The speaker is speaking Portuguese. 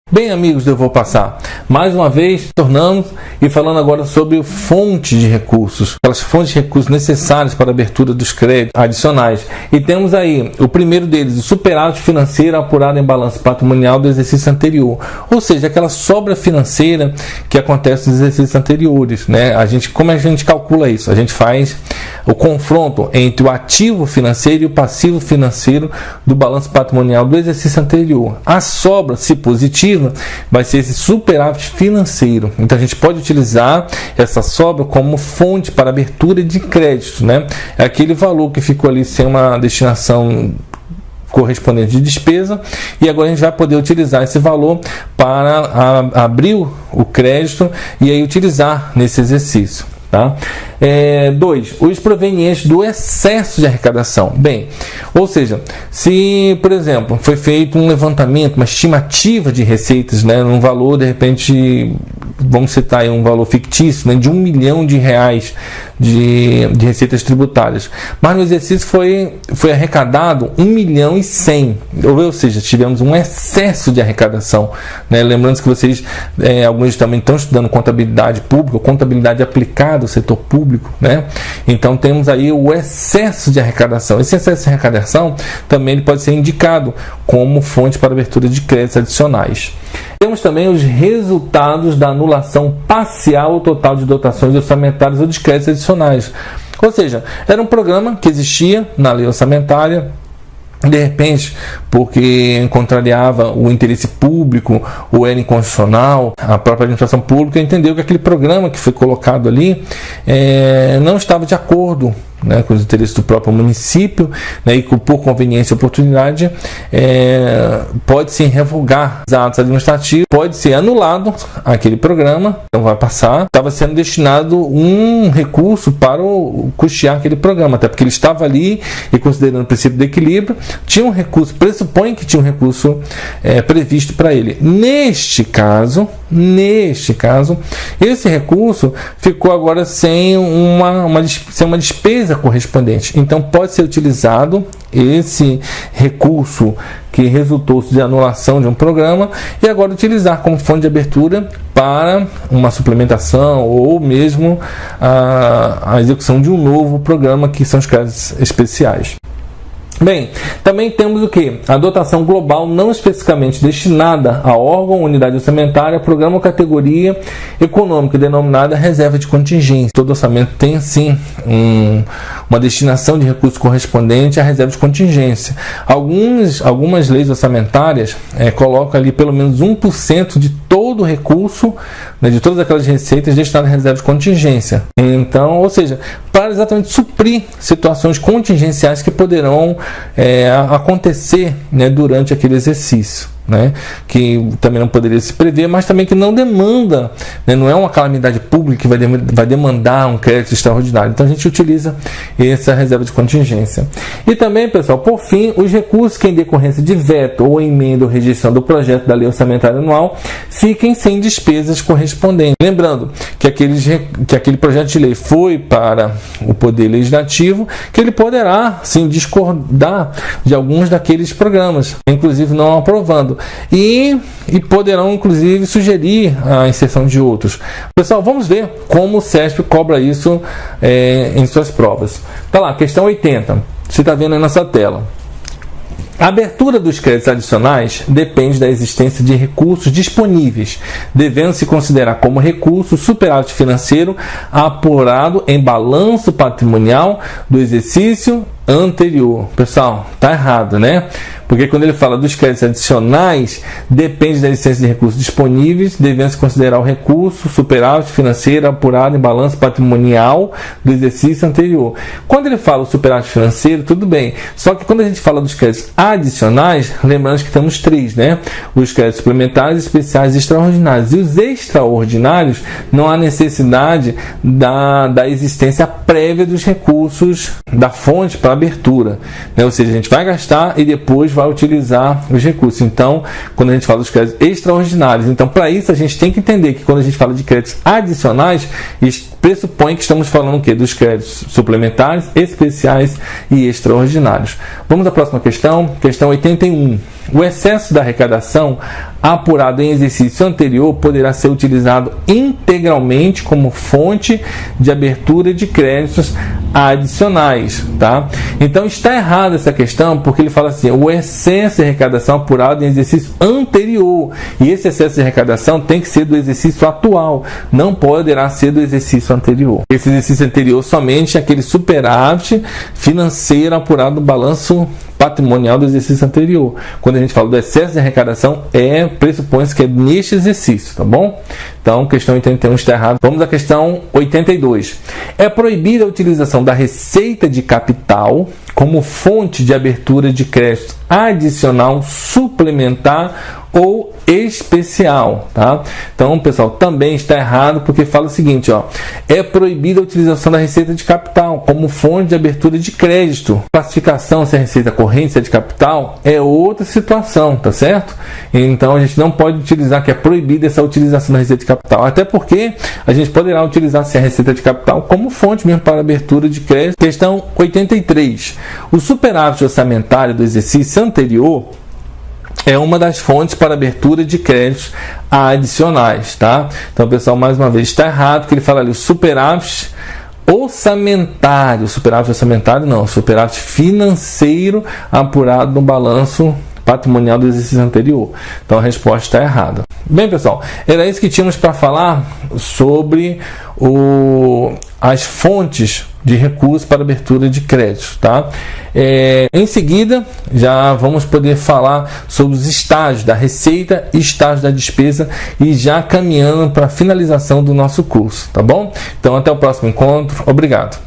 Bem, amigos, eu vou passar mais uma vez, tornamos e falando agora sobre fonte de recursos, aquelas fontes de recursos necessárias para a abertura dos créditos adicionais. E temos aí o primeiro deles, o superávit financeiro apurado em balanço patrimonial do exercício anterior, ou seja, aquela sobra financeira que acontece nos exercícios anteriores, né? Como a gente calcula isso? A gente faz o confronto entre o ativo financeiro e o passivo financeiro do balanço patrimonial do exercício anterior. A sobra, se positiva, vai ser esse superávit financeiro. Então a gente pode utilizar essa sobra como fonte para abertura de crédito, né? É aquele valor que ficou ali sem uma destinação correspondente de despesa, e agora a gente vai poder utilizar esse valor para abrir o crédito e aí utilizar nesse exercício. Tá? 2. Os provenientes do excesso de arrecadação. Bem, ou seja, se, por exemplo, foi feito um levantamento, uma estimativa de receitas, né, num valor, de repente, vamos citar aí um valor fictício, né, de R$1 milhão de receitas tributárias, mas no exercício foi arrecadado 1 milhão e 100, ou seja, tivemos um excesso de arrecadação, né? Lembrando que vocês, alguns também estão estudando contabilidade pública, contabilidade aplicada ao setor público, né? Então temos aí o excesso de arrecadação. Esse excesso de arrecadação também ele pode ser indicado como fonte para abertura de créditos adicionais. Temos também os resultados da anulação parcial ou total de dotações orçamentárias ou de créditos adicionais. Ou seja, era um programa que existia na lei orçamentária, de repente, porque contrariava o interesse público ou era inconstitucional, a própria administração pública entendeu que aquele programa que foi colocado ali não estava de acordo, né, com os interesses do próprio município, né, e por conveniência e oportunidade pode se revogar os atos administrativos, pode ser anulado aquele programa, não vai passar, estava sendo destinado um recurso para custear aquele programa, até porque ele estava ali e considerando o princípio do equilíbrio, tinha um recurso, pressupõe que tinha um recurso previsto para ele. Neste caso, esse recurso ficou agora sem uma despesa correspondente. Então pode ser utilizado esse recurso que resultou de anulação de um programa e agora utilizar como fonte de abertura para uma suplementação ou mesmo a execução de um novo programa, que são os créditos especiais. Bem, também temos o que? A dotação global não especificamente destinada a órgão, unidade orçamentária, programa ou categoria econômica, denominada reserva de contingência. Todo orçamento tem, sim, uma destinação de recurso correspondente à reserva de contingência. Algumas leis orçamentárias colocam ali pelo menos 1% de todo o recurso, né, de todas aquelas receitas destinadas à reserva de contingência. Então, ou seja, para exatamente suprir situações contingenciais que poderão acontecer, né, durante aquele exercício, né, que também não poderia se prever, mas também que não demanda, né, não é uma calamidade pública que vai demandar um crédito extraordinário. Então a gente utiliza essa reserva de contingência. E também, pessoal, por fim, os recursos que em decorrência de veto ou emenda ou rejeição do projeto da lei orçamentária anual fiquem sem despesas correspondentes. Lembrando que aquele projeto de lei foi para o Poder Legislativo, que ele poderá, sim, discordar de alguns daqueles programas, inclusive não aprovando. E poderão, inclusive, sugerir a inserção de outros. Pessoal, vamos ver como o CESP cobra isso em suas provas. Tá lá, questão 80. Você está vendo aí na sua tela. A abertura dos créditos adicionais depende da existência de recursos disponíveis, devendo-se considerar como recurso superávit financeiro apurado em balanço patrimonial do exercício anterior. Pessoal, tá errado, né? Porque quando ele fala dos créditos adicionais, depende da existência de recursos disponíveis, devendo-se considerar o recurso superávit financeiro apurado em balanço patrimonial do exercício anterior. Quando ele fala o superávit financeiro, tudo bem. Só que quando a gente fala dos créditos adicionais, lembrando que temos 3, né? Os créditos suplementares, especiais e extraordinários. E os extraordinários, não há necessidade da existência prévia dos recursos da fonte para abertura, né? Ou seja, a gente vai gastar e depois vai utilizar os recursos. Então, quando a gente fala dos créditos extraordinários, então para isso a gente tem que entender que quando a gente fala de créditos adicionais, pressupõe que estamos falando o quê? Dos créditos suplementares, especiais e extraordinários. Vamos à próxima questão, questão 81. o excesso da arrecadação apurado em exercício anterior poderá ser utilizado integralmente como fonte de abertura de créditos adicionais, tá? Então está errada essa questão, porque ele fala assim, o excesso de arrecadação apurado em exercício anterior, e esse excesso de arrecadação tem que ser do exercício atual, não poderá ser do exercício anterior. Esse exercício anterior somente é aquele superávit financeiro apurado no balanço patrimonial do exercício anterior. Quando a gente fala do excesso de arrecadação, pressupõe-se que é neste exercício, tá bom? Então, questão 81 está errada. Vamos à questão 82. É proibida a utilização da receita de capital como fonte de abertura de crédito adicional, suplementar ou especial, tá? Então, pessoal, também está errado, porque fala o seguinte, ó, é proibida a utilização da receita de capital como fonte de abertura de crédito. Classificação se é receita corrente, se é de capital, é outra situação, tá certo? Então, a gente não pode utilizar, que é proibida essa utilização da receita de capital, até porque a gente poderá utilizar, se é receita de capital, como fonte mesmo para abertura de crédito. Questão 83. O superávit orçamentário do exercício anterior é uma das fontes para abertura de créditos adicionais, tá? Então, pessoal, mais uma vez, está errado, porque ele fala ali o superávit orçamentário, superávit orçamentário não, superávit financeiro apurado no balanço patrimonial do exercício anterior. Então, a resposta está errada. Bem, pessoal, era isso que tínhamos para falar sobre as fontes de recursos para abertura de créditos, tá? Em seguida, já vamos poder falar sobre os estágios da receita e estágios da despesa, e já caminhando para a finalização do nosso curso, tá bom? Então, até o próximo encontro. Obrigado.